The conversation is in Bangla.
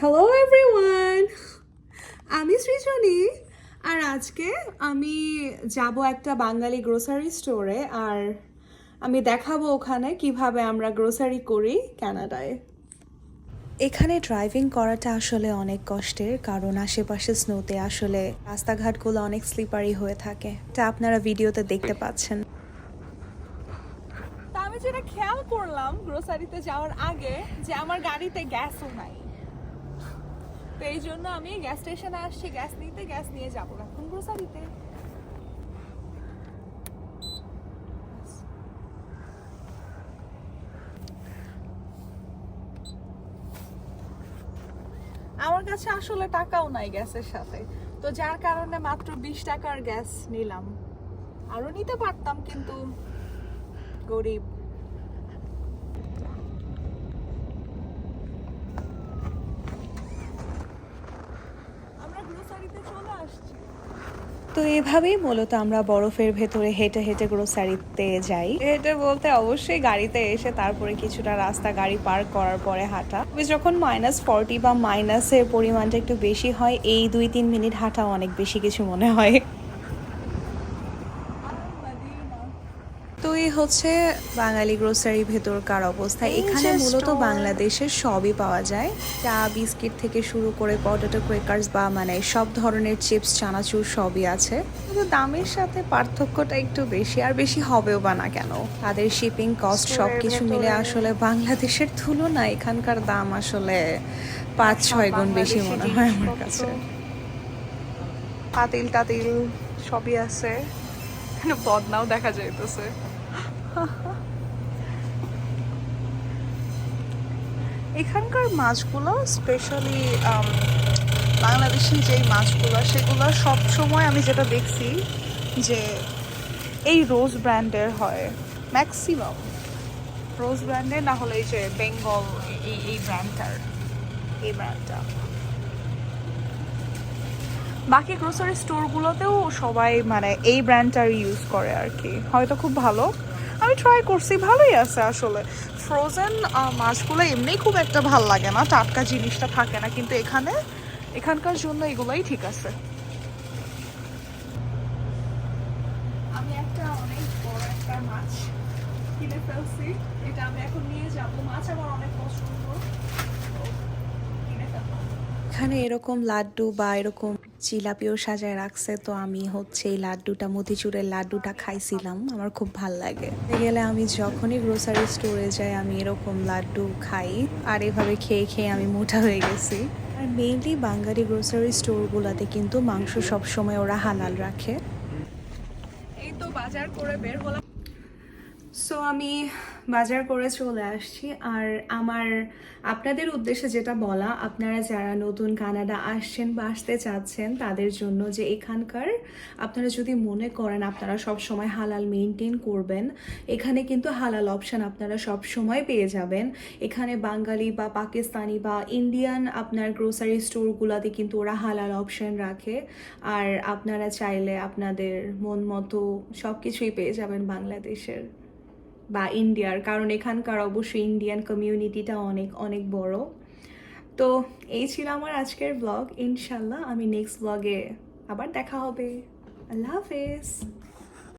হ্যালো এভরিওয়ান, আমি সৃজনী। আর আজকে আমি যাব একটা বাঙালি গ্রোসারি স্টোরে, আর আমি দেখাবো ওখানে কিভাবে আমরা গ্রোসারি করি কানাডায়। এখানে ড্রাইভিং করাটা আসলে অনেক কষ্টের, কারণ আশেপাশে স্নোতে আসলে রাস্তাঘাটগুলো অনেক স্লিপারি হয়ে থাকে। এটা আপনারা ভিডিওতে দেখতে পাচ্ছেন। তা আমি যেটা খেয়াল করলাম গ্রোসারিতে যাওয়ার আগে, যে আমার গাড়িতে গ্যাসও নাই। তো এই জন্য আমি গ্যাস স্টেশনে আসছি গ্যাস নিতে, গ্যাস নিয়ে যাবো এখন গ্রোসারিতে। আমার কাছে আসলে টাকাও নাই গ্যাসের সাথে, তো যার কারণে মাত্র 20 টাকার গ্যাস নিলাম। আরো নিতে পারতাম, কিন্তু গরিব। আমরা গ্রোসারিতে চলে আসছি। তো এভাবেই মূলত আমরা বরফের ভেতরে হেঁটে হেঁটে গ্রোসারিতে যাই। হেঁটে বলতে অবশ্যই গাড়িতে এসে তারপরে কিছুটা রাস্তা গাড়ি পার্ক করার পরে হাঁটা। যখন -40 বা মাইনাসের পরিমাণটা একটু বেশি হয়, এই 2-3 মিনিট হাঁটা অনেক বেশি কিছু মনে হয়। তো এই হচ্ছে বাঙালি গ্রোসারি ভেতরকার অবস্থা। এখানে মূলত বাংলাদেশের সবই পাওয়া যায়, চা বিস্কিট থেকে শুরু করে পটেটো ক্রেকার্স বা মানে সব ধরনের চিপস চানাচুর সবই আছে। কিন্তু দামের সাথে পার্থক্যটা একটু বেশি, আর বেশি হবেও বা না কেন। তাদের শিপিং কস্ট সবকিছু মিলে আসলে বাংলাদেশের তুলনায় এখানকার দাম আসলে 5-6 গুণ বেশি মনে হয় আমার কাছে। পাতিল টাতিল সবই আছে, বদনাও দেখা যাইতেছে। এখানকার মাছগুলো স্পেশালি বাংলাদেশি যেই মাছগুলো, সেগুলো সব সময় আমি যেটা দেখছি যে এই রোজ ব্র্যান্ডের হয় ম্যাক্সিমাম। রোজ ব্র্যান্ডের, না হলে এই যে বেঙ্গল এই ব্র্যান্ডটা। বাকি গ্রোসারি স্টোরগুলোতেও সবাই মানে এই ব্র্যান্ডটার ইউজ করে আর কি, হয়তো খুব ভালো। আমি ট্রাই করছি, ভালোই আছে আসলে। ফ্রোজেন মাছগুলো এমনিই খুব একটা ভাল লাগে না, টাটকা জিনিসটা থাকে না, কিন্তু এখানকার জন্য এগুলোই ঠিক আছে। আমি একটা অনেক বড় একটা মাছ কিনে ফেলছি, এটা আমি এখন নিয়ে যাব। মাছ আমার অনেক পছন্দ, কিনে ফেলবো। এখানে এরকম লাড্ডু বা এরকম জিলাপিও সাজায় রাখছে, তো আমি হচ্ছে এই লাড্ডুটা, মতিচুরের লাড্ডুটা খাইছিলাম, আমার খুব ভাল লাগে। গেলে আমি যখনই গ্রোসারি স্টোরে যাই আমি এরকম লাড্ডু খাই, আর এভাবে খেয়ে খেয়ে আমি মোটা হয়ে গেছি। আর মেইনলি বাঙালি গ্রোসারি স্টোরগুলোতে কিন্তু মাংস সবসময় ওরা হালাল রাখে। এই তো বাজার করে বের হলাম। সো আমি বাজার করে চলে আসছি। আর আপনাদের উদ্দেশ্যে যেটা বলা, আপনারা যারা নতুন কানাডা আসছেন বা আসতে চাচ্ছেন তাদের জন্য, যে এখানকার আপনারা যদি মনে করেন আপনারা সব সময় হালাল মেনটেন করবেন, এখানে কিন্তু হালাল অপশান আপনারা সব সময় পেয়ে যাবেন। এখানে বাঙালি বা পাকিস্তানি বা ইন্ডিয়ান আপনার গ্রোসারি স্টোরগুলোতে কিন্তু ওরা হালাল অপশান রাখে। আর আপনারা চাইলে আপনাদের মন মতো সব কিছুই পেয়ে যাবেন বাংলাদেশের বা ইন্ডিয়ার, কারণ এখানকার অবশ্যই ইন্ডিয়ান কমিউনিটিটা অনেক অনেক বড়। তো এই ছিল আমার আজকের ব্লগ। ইনশাল্লাহ আমি নেক্সট ব্লগে আবার দেখা হবে। আল্লাহ হাফেজ।